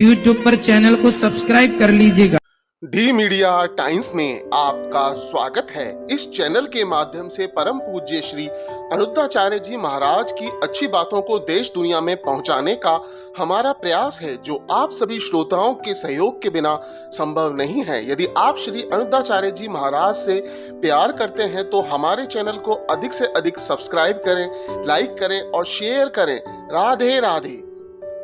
YouTube पर channel को subscribe कर लीजिएगा। डी मीडिया टाइम्स में आपका स्वागत है। इस चैनल के माध्यम से परम पूज्य श्री अनुद्धाचार्य जी महाराज की अच्छी बातों को देश दुनिया में पहुंचाने का हमारा प्रयास है, जो आप सभी श्रोताओं के सहयोग के बिना संभव नहीं है। यदि आप श्री अनुद्धाचार्य जी महाराज से प्यार करते हैं तो हमारे चैनल को अधिक से अधिक सब्सक्राइब करें, लाइक करें और शेयर करें। राधे राधे।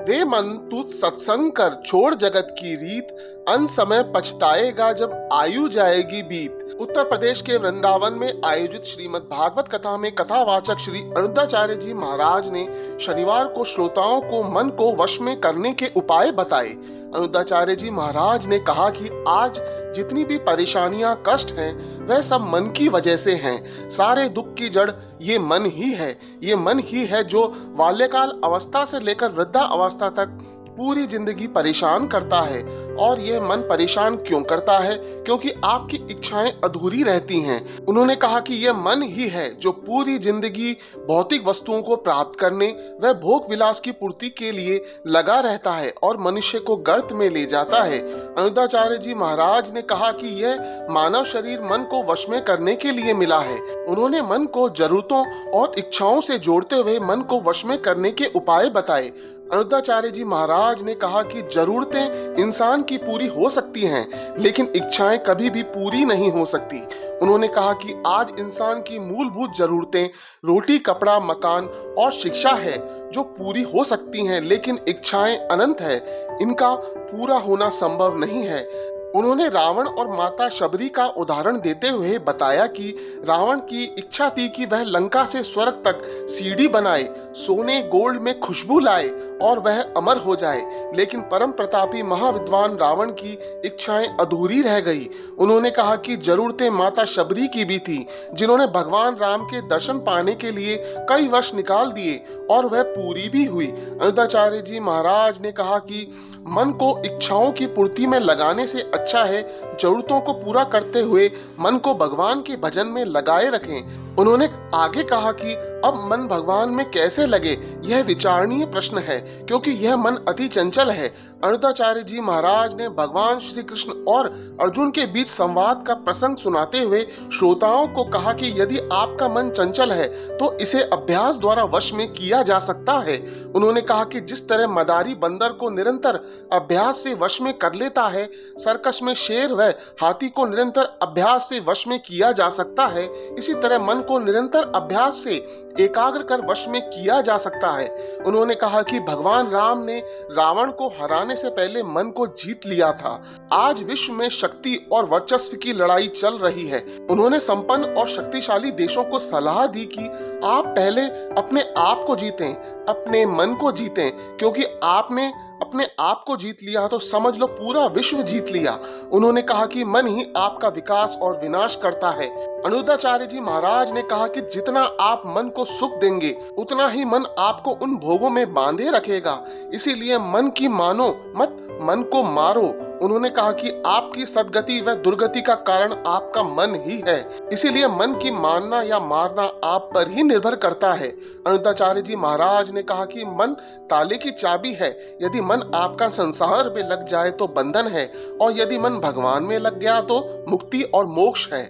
रे मन तू सत्संग कर, छोड़ जगत की रीत, अन समय पछताएगा जब आयु जाएगी बीत। उत्तर प्रदेश के वृंदावन में आयोजित श्रीमद् भागवत कथा में कथावाचक श्री अनुद्धाचार्य जी महाराज ने शनिवार को श्रोताओं को मन को वश में करने के उपाय बताए। अनुद्धाचार्य जी महाराज ने कहा कि आज जितनी भी परेशानियां, कष्ट हैं, वह सब मन की वजह से हैं। सारे दुख की जड़ ये मन ही है। ये मन ही है जो बाल्यकाल अवस्था से लेकर वृद्धा अवस्था तक पूरी जिंदगी परेशान करता है। और यह मन परेशान क्यों करता है? क्योंकि आपकी इच्छाएं अधूरी रहती हैं। उन्होंने कहा कि यह मन ही है जो पूरी जिंदगी भौतिक वस्तुओं को प्राप्त करने व भोग विलास की पूर्ति के लिए लगा रहता है और मनुष्य को गर्त में ले जाता है। अनुद्धाचार्य जी महाराज ने कहा कि यह मानव शरीर मन को वश में करने के लिए मिला है। उन्होंने मन को जरूरतों और इच्छाओं से जोड़ते हुए मन को वश में करने के उपाय बताए। अनुद्धाचार्य जी महाराज ने कहा कि जरूरतें इंसान की पूरी हो सकती हैं, लेकिन इच्छाएं कभी भी पूरी नहीं हो सकती। उन्होंने कहा कि आज इंसान की मूलभूत जरूरतें रोटी, कपड़ा, मकान और शिक्षा है जो पूरी हो सकती हैं, लेकिन इच्छाएं अनंत है, इनका पूरा होना संभव नहीं है। उन्होंने रावण और माता शबरी का उदाहरण देते हुए बताया कि रावण की इच्छा थी कि वह लंका से स्वर्ग तक सीढ़ी बनाए, सोने गोल्ड में खुशबू लाए और वह अमर हो जाए, लेकिन परम प्रतापी महाविद्वान रावण की इच्छाएं अधूरी रह गई। उन्होंने कहा कि जरूरतें माता शबरी की भी थी, जिन्होंने भगवान राम के दर्शन पाने के लिए कई वर्ष निकाल दिए और वह पूरी भी हुई। अनुद्धाचार्य जी महाराज ने कहा कि मन को इच्छाओं की पूर्ति में लगाने से अच्छा है जरूरतों को पूरा करते हुए मन को भगवान के भजन में लगाए रखें। उन्होंने आगे कहा कि अब मन भगवान में कैसे लगे, यह विचारणीय प्रश्न है, क्योंकि यह मन अति चंचल है। अनुद्धाचार्य जी महाराज ने भगवान श्री कृष्ण और अर्जुन के बीच संवाद का प्रसंग सुनाते हुए श्रोताओं को कहा कि यदि आपका मन चंचल है तो इसे अभ्यास द्वारा वश में किया जा सकता है। उन्होंने कहा कि जिस तरह मदारी बंदर को निरंतर अभ्यास से वश में कर लेता है, सर्कस में शेर व हाथी को निरंतर अभ्यास से वश में किया जा सकता है, इसी तरह मन को निरंतर अभ्यास से एकाग्र कर वश में किया जा सकता है। उन्होंने कहा कि भगवान राम ने रावण को हराने से पहले मन को जीत लिया था। आज विश्व में शक्ति और वर्चस्व की लड़ाई चल रही है। उन्होंने संपन्न और शक्तिशाली देशों को सलाह दी कि आप पहले अपने आप को जीतें, अपने मन को जीतें, क्योंकि आपने अपने आप को जीत लिया तो समझ लो पूरा विश्व जीत लिया। उन्होंने कहा कि मन ही आपका विकास और विनाश करता है। अनुद्धाचार्य जी महाराज ने कहा कि जितना आप मन को सुख देंगे, उतना ही मन आपको उन भोगों में बांधे रखेगा। इसीलिए मन की मानो मत, मन को मारो। उन्होंने कहा कि आपकी सदगति व दुर्गति का कारण आपका मन ही है, इसीलिए मन की मानना या मारना आप पर ही निर्भर करता है। अनुद्धाचार्य जी महाराज ने कहा कि मन ताले की चाबी है। यदि मन आपका संसार में लग जाए तो बंधन है, और यदि मन भगवान में लग गया तो मुक्ति और मोक्ष है।